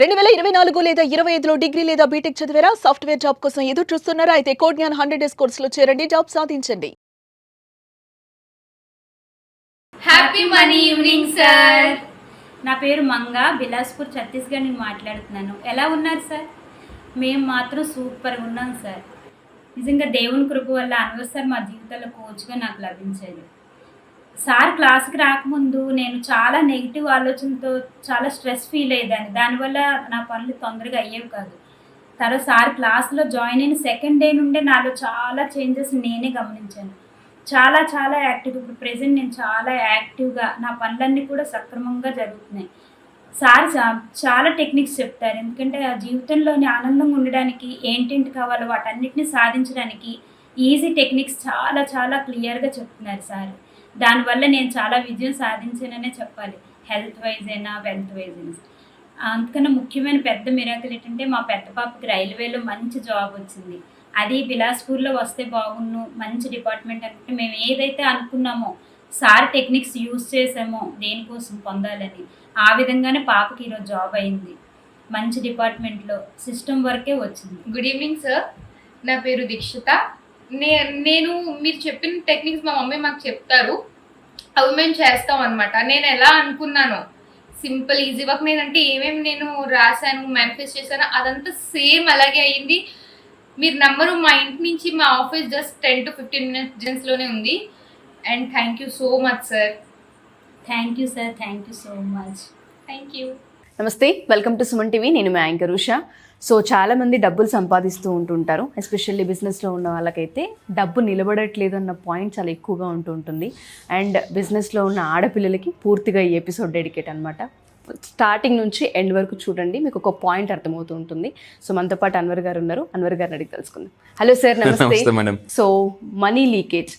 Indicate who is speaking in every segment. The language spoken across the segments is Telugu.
Speaker 1: 2024 లేదా 25లో డిగ్రీ లేదా బీటెక్ చదివారా? సాఫ్ట్‌వేర్ జాబ్ కోసం ఎదురు చూస్తున్నారా? అయితే కోడ్ జ్ఞాన్ 100 డేస్ కోర్సులో చేరండి, జాబ్ సాధించండి.
Speaker 2: Happy money evening sir.
Speaker 3: నా పేరు మంగ, బిలాస్పూర్ ఛత్తీస్గఢ్ నుంచి మాట్లాడుతున్నాను. ఎలా ఉన్నారు సార్? మేము మాత్రం సూపర్గా ఉన్నాం సార్. నిజంగా దేవుని కృప వల్ల అన్వర్ సార్ మా జీవితంలో కోచ్గా నాకు లభించారు. సార్ క్లాస్కి రాకముందు నేను చాలా నెగిటివ్ ఆలోచనతో చాలా స్ట్రెస్ ఫీల్ అయ్యేదాన్ని. దానివల్ల నా పనులు తొందరగా అయ్యేవి కాదు. తర్వాత సార్ క్లాస్లో జాయిన్ అయిన సెకండ్ డే నుండే నాలో చాలా చేంజెస్ నేనే గమనించాను. చాలా చాలా యాక్టివ్. ఇప్పుడు ప్రెజెంట్ నేను చాలా యాక్టివ్గా నా పనులన్నీ కూడా సక్రమంగా జరుగుతున్నాయి. సార్ చాలా టెక్నిక్స్ చెప్తారు. ఎందుకంటే ఆ జీవితంలోని ఆనందంగా ఉండడానికి ఏంటేంటి కావాలో వాటన్నిటిని సాధించడానికి ఈజీ టెక్నిక్స్ చాలా చాలా క్లియర్గా చెప్తున్నారు సార్. దానివల్ల నేను చాలా విజయం సాధించాననే చెప్పాలి. హెల్త్ వైజ్ అయినా వెల్త్ వైజ్ అయినా. అందుకన్నా ముఖ్యమైన పెద్ద మిరాకిల్ ఏంటంటే మా పెద్ద పాపకి రైల్వేలో మంచి జాబ్ వచ్చింది. అది బిలాస్పూర్లో వస్తే బాగున్ను, మంచి డిపార్ట్మెంట్ అంటే మేము ఏదైతే అనుకున్నామో సార్ టెక్నిక్స్ యూజ్ చేసామో దేనికోసం పొందాలని, ఆ విధంగానే పాపకి ఈరోజు జాబ్ అయింది. మంచి డిపార్ట్మెంట్లో సిస్టమ్ వర్కే వచ్చింది.
Speaker 2: Good evening sir. నా పేరు దీక్షిత. నేను మీరు చెప్పిన టెక్నిక్స్ మా మమ్మీ మాకు చెప్తారు, అవి మేము చేస్తాం అనమాట. నేను ఎలా అనుకున్నాను సింపుల్ ఈజీ వర్క్, నేనంటే ఏమేమి నేను రాశాను మేనిఫెస్ట్ చేశాను అదంతా సేమ్ అలాగే అయ్యింది. మీరు నమ్మరు, మా ఇంటి నుంచి మా ఆఫీస్ జస్ట్ 10 to 15 minutes డిస్టెన్స్లోనే ఉంది. And thank you so much sir.
Speaker 3: Thank you sir, thank you so much.
Speaker 2: Thank you.
Speaker 4: నమస్తే, వెల్కమ్ టు సుమన్ టీవీ. నేను మా యాంకర్ ఉషా. సో చాలామంది డబ్బులు సంపాదిస్తూ ఉంటుంటారు. ఎస్పెషల్లీ బిజినెస్లో ఉన్న వాళ్ళకైతే డబ్బు నిలబడట్లేదు అన్న పాయింట్ చాలా ఎక్కువగా ఉంటుంది. అండ్ బిజినెస్లో ఉన్న ఆడపిల్లలకి పూర్తిగా ఈ ఎపిసోడ్ డెడికేట్ అనమాట. స్టార్టింగ్ నుంచి ఎండ్ వరకు చూడండి, మీకు ఒక పాయింట్ అర్థమవుతూ ఉంటుంది. సో మనతో పాటు అన్వర్ గారు ఉన్నారు. అన్వర్ గారిని అడిగి తెలుసుకుందాం. హలో సార్, నమస్తే. సో మనీ లీకేజ్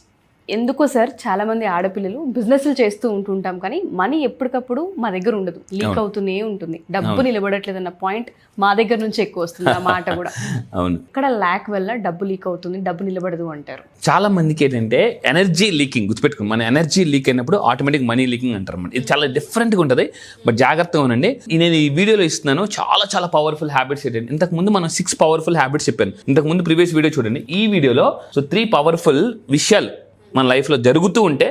Speaker 4: ఎందుకో సార్, చాలా మంది ఆడపిల్లలు బిజినెస్లు చేస్తూ ఉంటుంటాం, కానీ మనీ ఎప్పటికప్పుడు మా దగ్గర ఉండదు, లీక్ అవుతూనే ఉంటుంది. డబ్బు నిలబడట్లేదు అన్న పాయింట్ మా దగ్గర నుంచి ఎక్కువ వస్తుంది ఆ మాట కూడా. అవును, ఇక్కడ ల్యాక్ వల్ల డబ్బు లీక్ అవుతుంది, డబ్బు నిలబడదు అంటారు.
Speaker 5: చాలా మందికి ఏంటంటే ఎనర్జీ లీకింగ్ గుర్తుపెట్టుకుని, మన ఎనర్జీ లీక్ అయినప్పుడు ఆటోమేటిక్ మనీ లీకింగ్ అంటారు అన్నమాట. ఇది చాలా డిఫరెంట్గా ఉంటుంది, బట్ జాగ్రత్తగా ఉండండి. నేను ఈ వీడియోలో ఇస్తున్నాను చాలా చాలా పవర్ఫుల్ హ్యాబిట్స్ ఏంటంటే, ఇంతకుముందు మనం 6 పవర్ఫుల్ హ్యాబిట్స్ చెప్పాను. ఇంతకుముందు ప్రీవియస్ వీడియో చూడండి. ఈ వీడియోలో 3 పవర్ఫుల్ విషయాలు మన లైఫ్లో జరుగుతూ ఉంటే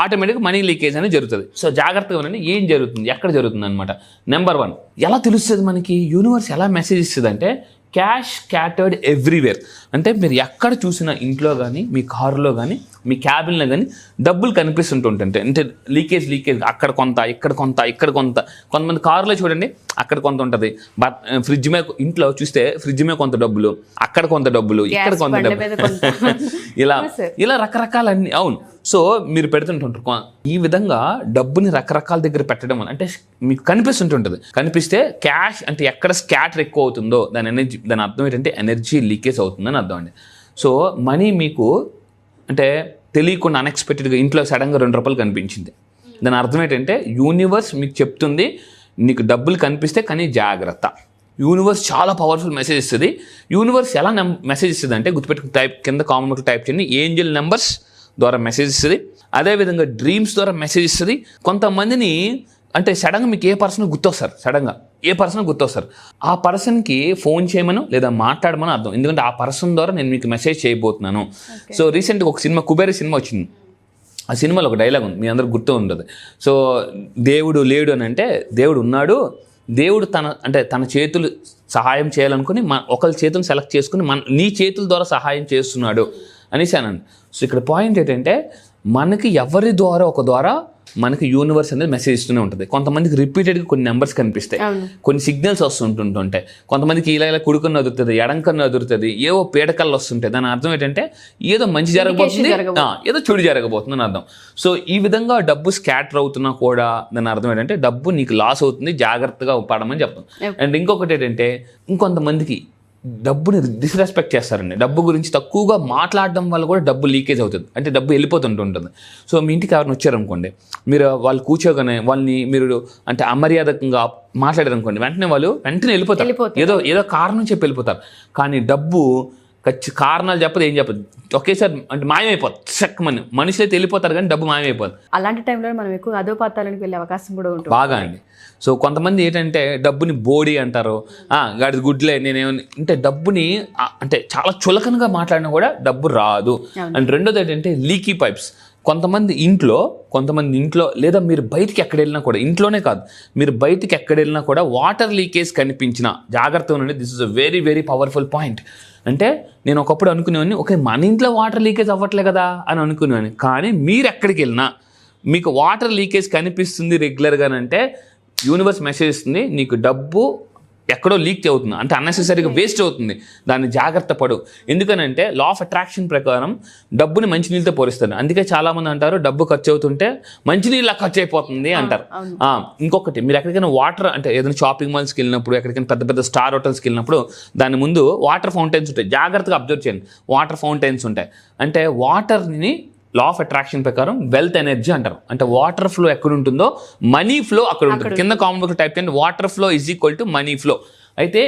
Speaker 5: ఆటోమేటిక్గా మనీ లీకేజ్ అనేది జరుగుతుంది. సో జాగ్రత్తగా ఉండండి, ఏం జరుగుతుంది, ఎక్కడ జరుగుతుంది అనమాట. నెంబర్ 1, ఎలా తెలుస్తుంది మనకి? యూనివర్స్ ఎలా మెసేజ్ ఇస్తుంది అంటే, క్యాష్ స్కాటర్డ్ ఎవ్రీవేర్. అంటే మీరు ఎక్కడ చూసినా, ఇంట్లో కానీ, మీ కారులో కానీ, మీ క్యాబిన్లో కానీ డబ్బులు కనిపిస్తుంటుంటే, అంటే లీకేజ్ అక్కడ కొంత, ఇక్కడ కొంత, ఇక్కడ కొంత. కొంతమంది కారులో చూడండి, అక్కడ కొంత ఉంటుంది. బట్ ఫ్రిడ్జ్ మీద, ఇంట్లో చూస్తే ఫ్రిడ్జ్ మీద కొంత డబ్బులు, అక్కడ కొంత డబ్బులు, ఇక్కడ కొంత డబ్బులు, ఇలా రకరకాలన్నీ. అవును, సో మీరు పెడుతుంటుంటారు. ఈ విధంగా డబ్బుని రకరకాల దగ్గర పెట్టడం వల్ల అంటే మీకు కనిపిస్తుంటుంటుంది. కనిపిస్తే క్యాష్ అంటే ఎక్కడ స్కాటర్ ఎక్కువ అవుతుందో దాని అర్థం ఏంటంటే ఎనర్జీ లీకేజ్ అవుతుందని అర్థం అండి. సో మనీ మీకు అంటే తెలియకుండా అన్ఎక్స్పెక్టెడ్గా ఇంట్లో సడన్గా ₹2 కనిపించింది. దాని అర్థం ఏంటంటే యూనివర్స్ మీకు చెప్తుంది, నీకు డబ్బులు కనిపిస్తే కానీ జాగ్రత్త. యూనివర్స్ చాలా పవర్ఫుల్ మెసేజ్ ఇస్తుంది. యూనివర్స్ ఎలా మెసేజ్ ఇస్తుంది అంటే, గుర్తుపెట్టుకుని కింద కామెంట్ టైప్ చేయండి. ఏంజల్ నెంబర్స్ ద్వారా మెసేజ్ ఇస్తుంది, అదేవిధంగా డ్రీమ్స్ ద్వారా మెసేజ్ ఇస్తుంది. కొంతమందిని అంటే సడన్గా మీకు ఏ పర్సన్ గుర్తొస్తారు, ఆ పర్సన్కి ఫోన్ చేయమను లేదా మాట్లాడమని అర్థం. ఎందుకంటే ఆ పర్సన్ ద్వారా నేను మీకు మెసేజ్ చేయబోతున్నాను. సో రీసెంట్గా ఒక సినిమా, కుబేర సినిమా వచ్చింది. ఆ సినిమాలో ఒక డైలాగ్ ఉంది, మీ అందరికి గుర్తు ఉంటుంది. సో దేవుడు లేడు అని అంటే, దేవుడు ఉన్నాడు. దేవుడు తన చేతులు సహాయం చేయాలనుకుని ఒకరి చేతులు సెలెక్ట్ చేసుకుని నీ చేతుల ద్వారా సహాయం చేస్తున్నాడు అనేసి అనండి. సో ఇక్కడ పాయింట్ ఏంటంటే, మనకి ఎవరి ద్వారా ఒక ద్వారా మనకి యూనివర్స్ అనేది మెసేజ్ ఇస్తూనే ఉంటుంది. కొంతమందికి రిపీటెడ్గా కొన్ని నెంబర్స్ కనిపిస్తాయి, కొన్ని సిగ్నల్స్ వస్తుంటుంటాయి. కొంతమందికి ఇలా కుడుకన్న అదురుతుంది, ఎడంకన్న అదురుతుంది, ఏవో పీడకల్లో వస్తుంటాయి. దాని అర్థం ఏంటంటే ఏదో మంచి జరగబోతుంది, ఏదో చెడు జరగబోతుంది అని అర్థం. సో ఈ విధంగా డబ్బు స్కాటర్ అవుతున్నా కూడా దాని అర్థం ఏంటంటే డబ్బు నీకు లాస్ అవుతుంది, జాగ్రత్తగా పడమని చెప్తాం. అండ్ ఇంకొకటి ఏంటంటే, ఇంకొంతమందికి డబ్బుని డిస్రెస్పెక్ట్ చేస్తారండి. డబ్బు గురించి తక్కువగా మాట్లాడడం వల్ల కూడా డబ్బు లీకేజ్ అవుతుంది, అంటే డబ్బు వెళ్ళిపోతుంటుంది. సో మీ ఇంటికి ఎవరైనా వచ్చారనుకోండి, మీరు వాళ్ళు కూర్చోగానే వాళ్ళని మీరు అంటే అమర్యాదకంగా మాట్లాడారనుకోండి, వెంటనే వెళ్ళిపోతారు. ఏదో కారణం చెప్పి వెళ్ళిపోతారు. కానీ డబ్బు కారణాలు చెప్పదు, ఏం చెప్పదు, ఒకేసారి అంటే మాయమైపోతుంది. చెక్కమని మనుషులు అయితే వెళ్ళిపోతారు, కానీ డబ్బు మాయమైపోతుంది.
Speaker 4: అలాంటి టైంలో మనం ఎక్కువ అధోపాతాలకు వెళ్ళే అవకాశం కూడా ఉంటుంది
Speaker 5: బాగా అండి. సో కొంతమంది ఏంటంటే డబ్బుని బోడి అంటారు, గాడి గుడ్లే నేనేమని అంటే డబ్బుని అంటే చాలా చులకనగా మాట్లాడినా కూడా డబ్బు రాదు. అండ్ రెండోది ఏంటంటే లీకీ పైప్స్. కొంతమంది ఇంట్లో లేదా మీరు బయటికి ఎక్కడ వెళ్ళినా కూడా, ఇంట్లోనే కాదు మీరు బయటికి ఎక్కడ వెళ్ళినా కూడా వాటర్ లీకేజ్ కనిపించిన జాగ్రత్తగా ఉండండి. This is a very very powerful point. అంటే నేను ఒకప్పుడు అనుకునేవాడిని, ఓకే మన ఇంట్లో వాటర్ లీకేజ్ అవ్వట్లే కదా అని అనుకునేవాడిని. కానీ మీరు ఎక్కడికి వెళ్ళినా మీకు వాటర్ లీకేజ్ కనిపిస్తుంది రెగ్యులర్గానంటే యూనివర్స్ మెసేజ్ ఇస్తుంది, నీకు డబ్బు ఎక్కడో లీక్ అవుతుంది, అంటే అన్నెసెసరీగా వేస్ట్ అవుతుంది, దాన్ని జాగ్రత్త పడు. ఎందుకనంటే లా ఆఫ్ అట్రాక్షన్ ప్రకారం డబ్బుని మంచినీళ్ళతో పోలిస్తారు. అందుకే చాలామంది అంటారు డబ్బు ఖర్చు అవుతుంటే మంచినీళ్ళ ఖర్చు అయిపోతుంది అంటారు. ఇంకొకటి, మీరు ఎక్కడికైనా వాటర్ అంటే ఏదైనా షాపింగ్ మాల్స్కి వెళ్ళినప్పుడు, ఎక్కడికైనా పెద్ద పెద్ద స్టార్ హోటల్స్కి వెళ్ళినప్పుడు దాని ముందు వాటర్ ఫౌంటైన్స్ ఉంటాయి. జాగ్రత్తగా అబ్జర్వ్ చేయండి, వాటర్ ఫౌంటైన్స్ ఉంటాయి. అంటే వాటర్ని లా ఆఫ్ అట్రాక్షన్ ప్రకారం వెల్త్ ఎనర్జీ అంటారు. అంటే వాటర్ ఫ్లో ఎక్కడ ఉంటుందో మనీ ఫ్లో అక్కడ ఉంటుంది. కింద కామెంట్ బాక్స్లో టైప్ చేయండి, water flow is equal to money flow. అయితే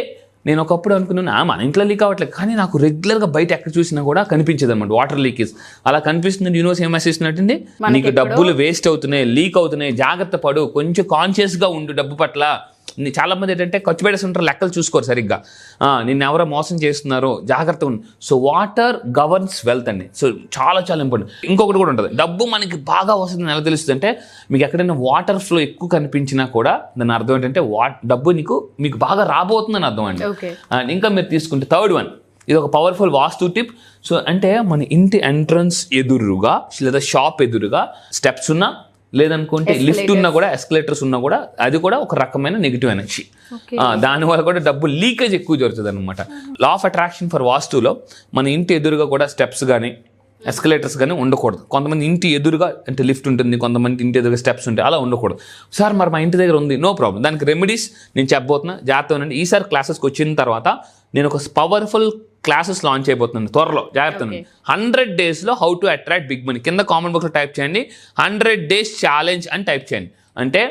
Speaker 5: నేను ఒకప్పుడు అనుకున్నాను మన ఇంట్లో లీక్ అవ్వట్లేదు, కానీ నాకు రెగ్యులర్గా బయట ఎక్కడ చూసినా కూడా కనిపించేది అనమాట వాటర్ లీకేజ్. అలా కనిపిస్తుంది. యూనివర్స్ ఏం మెసేజ్ ఇస్తున్నట్టు, నీకు డబ్బులు వేస్ట్ అవుతున్నాయి, లీక్ అవుతున్నాయి, జాగ్రత్త పడు, కొంచెం కాన్షియస్గా ఉండు డబ్బు పట్ల. చాలా మంది ఏంటంటే ఖర్చు పెట్టేస్తుంటారు, లెక్కలు చూసుకోరు సరిగ్గా, నిన్ను ఎవరో మోసం చేస్తున్నారో జాగ్రత్తగా ఉంది. సో వాటర్ గవర్న్స్ వెల్త్ అండి. సో చాలా చాలా ఇంపార్టెంట్. ఇంకొకటి కూడా ఉంటుంది, డబ్బు మనకి బాగా వస్తుంది ఎలా తెలుస్తుంది అంటే, మీకు ఎక్కడైనా వాటర్ ఫ్లో ఎక్కువ కనిపించినా కూడా దాని అర్థం ఏంటంటే డబ్బు మీకు బాగా రాబోతుందని అర్థం అండి. ఇంకా మీరు తీసుకుంటే థర్డ్ వన్, ఇది ఒక పవర్ఫుల్ వాస్తు టిప్. సో అంటే మన ఇంటి ఎంట్రన్స్ ఎదురుగా లేదా షాప్ ఎదురుగా స్టెప్స్ ఉన్నా, లేదనుకుంటే లిఫ్ట్ ఉన్నా కూడా, ఎస్కలేటర్స్ ఉన్నా కూడా, అది కూడా ఒక రకమైన నెగిటివ్ ఎనర్జీ. దానివల్ల కూడా డబ్బు లీకేజ్ ఎక్కువ జరుగుతుంది అనమాట. లా ఆఫ్ అట్రాక్షన్ ఫర్ వాస్తులో మన ఇంటి ఎదురుగా కూడా స్టెప్స్ కానీ ఎస్కలేటర్స్ కానీ ఉండకూడదు. కొంతమంది ఇంటి ఎదురుగా అంటే లిఫ్ట్ ఉంటుంది, కొంతమంది ఇంటి ఎదురుగా స్టెప్స్ ఉంటాయి, అలా ఉండకూడదు. సార్ మరి మా ఇంటి దగ్గర ఉంది, నో ప్రాబ్లం, దానికి రెమెడీస్ నేను చెప్పబోతున్నా, జాగ్రత్త ఉండండి. ఈసారి క్లాసెస్కి వచ్చిన తర్వాత నేను ఒక పవర్ఫుల్ క్లాసెస్ లాంచ్ అయిపోతున్నాను త్వరలో, జాగ్రత్త. 100 daysలో how to attract big money. కింద కామెంట్ బాక్స్లో టైప్ చేయండి 100 days ఛాలెంజ్ అని టైప్ చేయండి. అంటే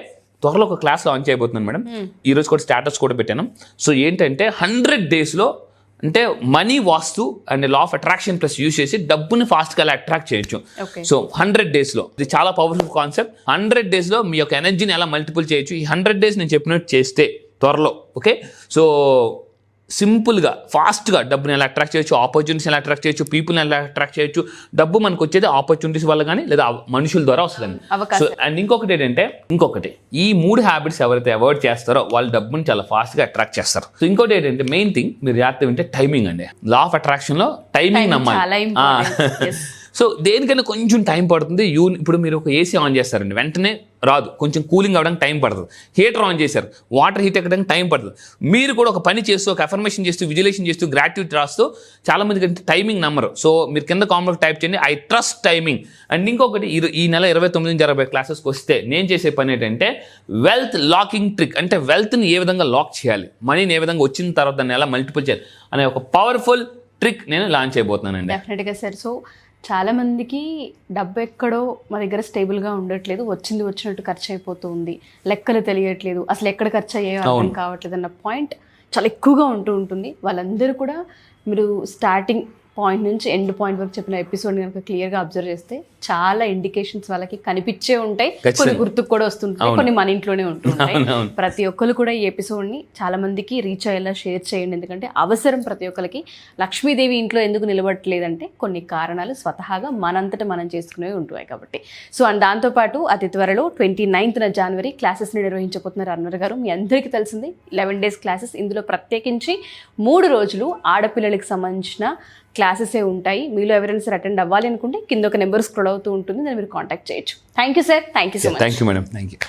Speaker 5: త్వరలో ఒక క్లాస్ లాంచ్ అయిపోతున్నాను మేడం. ఈరోజు కూడా స్టాటస్ కూడా పెట్టాను. సో ఏంటంటే 100 daysలో అంటే money vastu and law of attraction plus use చేసి డబ్బుని ఫాస్ట్గా అలా అట్రాక్ట్ చేయొచ్చు. సో 100 daysలో ఇది చాలా పవర్ఫుల్ కాన్సెప్ట్. 100 daysలో మీ యొక్క ఎనర్జీని ఎలా మల్టిపుల్ చేయొచ్చు, ఈ 100 days నేను చెప్పినట్టు చేస్తే త్వరలో. ఓకే, సో సింపుల్గా ఫాస్ట్గా డబ్బుని ఎలా అట్రాక్ట్ చేయొచ్చు, ఆపర్చునిటీస్ ఎలా అట్రాక్ట్ చేయొచ్చు, పీపుల్ని ఎలా అట్రాక్ట్ చేయొచ్చు. డబ్బు మనకు వచ్చేది ఆపర్చునిటీస్ వల్ల కానీ లేదా మనుషుల ద్వారా వస్తుందండి. సో అండ్ ఇంకొకటి ఏంటంటే, ఈ 3 హ్యాబిట్స్ ఎవరైతే అవాయిడ్ చేస్తారో వాళ్ళు డబ్బుని చాలా ఫాస్ట్గా అట్రాక్ట్ చేస్తారు. సో ఇంకోటి ఏంటంటే, మెయిన్ థింగ్ మీరు జాగ్రత్త వింటే టైమింగ్ అండి. లా ఆఫ్ అట్రాక్షన్లో టైమింగ్ నమ్మాలి. సో దేనికైనా కొంచెం టైం పడుతుంది. ఇప్పుడు మీరు ఒక ఏసీ ఆన్ చేస్తారండి, వెంటనే రాదు, కొంచెం కూలింగ్ అవ్వడానికి టైం పడుతుంది. హీటర్ ఆన్ చేశారు, వాటర్ హీట్ ఎక్కడానికి టైం పడుతుంది. మీరు కూడా ఒక పని చేస్తూ, ఒక అఫర్మేషన్ చేస్తూ, విజులేషన్ చేస్తూ, గ్రాట్యూటీ రాస్తూ చాలా మందికి టైమింగ్ నమ్మరు. సో మీరు కింద కామెంట్ టైప్ చేయండి, ఐ ట్రస్ట్ టైమింగ్. అండ్ ఇంకొకటి, ఈ నెల 29 జరగబోయే క్లాసెస్కి వస్తే నేను చేసే పని ఏంటంటే వెల్త్ లాకింగ్ ట్రిక్. అంటే వెల్త్ని ఏ విధంగా లాక్ చేయాలి, మనీని ఏ విధంగా వచ్చిన తర్వాత దాన్ని ఎలా మల్టిపుల్ చేయాలి అనే ఒక పవర్ఫుల్ ట్రిక్ నేను లాంచ్ అయిపోతున్నానండి.
Speaker 4: డెఫినెట్గా సార్. సో చాలా మందికి డబ్బు ఎక్కడో మా దగ్గర స్టేబుల్గా ఉండట్లేదు, వచ్చినట్టు ఖర్చు అయిపోతుంది, లెక్కలు తెలియట్లేదు, అసలు ఎక్కడ ఖర్చు అయ్యో అర్థం కావట్లేదు అన్న పాయింట్ చాలా ఎక్కువగా ఉంటుంది. వాళ్ళందరూ కూడా మీరు స్టార్టింగ్ పాయింట్ నుంచి ఎండ్ పాయింట్ వరకు చెప్పిన ఎపిసోడ్ కనుక క్లియర్గా అబ్జర్వ్ చేస్తే చాలా ఇండికేషన్స్ వాళ్ళకి కనిపించే ఉంటాయి, కొన్ని గుర్తుకు కూడా వస్తుంటాయి, కొన్ని మన ఇంట్లోనే ఉంటుంటాయి. ప్రతి ఒక్కరు కూడా ఈ ఎపిసోడ్ని చాలా మందికి రీచ్ అయ్యేలా షేర్ చేయండి. ఎందుకంటే అవసరం ప్రతి ఒక్కరికి. లక్ష్మీదేవి ఇంట్లో ఎందుకు నిలబడట్లేదంటే కొన్ని కారణాలు స్వతహాగా మనంతటా మనం చేసుకునేవి ఉంటున్నాయి కాబట్టి. సో అండ్ దాంతోపాటు అతి త్వరలో 29th January క్లాసెస్ని నిర్వహించబోతున్నారు అన్వర్ గారు. మీ అందరికీ తెలిసింది 11 days క్లాసెస్. ఇందులో ప్రత్యేకించి 3 రోజులు ఆడపిల్లలకి సంబంధించిన క్లాసెసే ఉంటాయి. మీలో ఎవరైనా సరే అటెండ్ అవ్వాలి అనుకుంటే కింద ఒక నెంబర్ స్క్రోల్ అవుతూ ఉంటుంది, దాన్ని మీరు కాంటాక్ట్ చేయొచ్చు. Thank you sir. Thank you so much.
Speaker 5: Thank you madam. Thank you.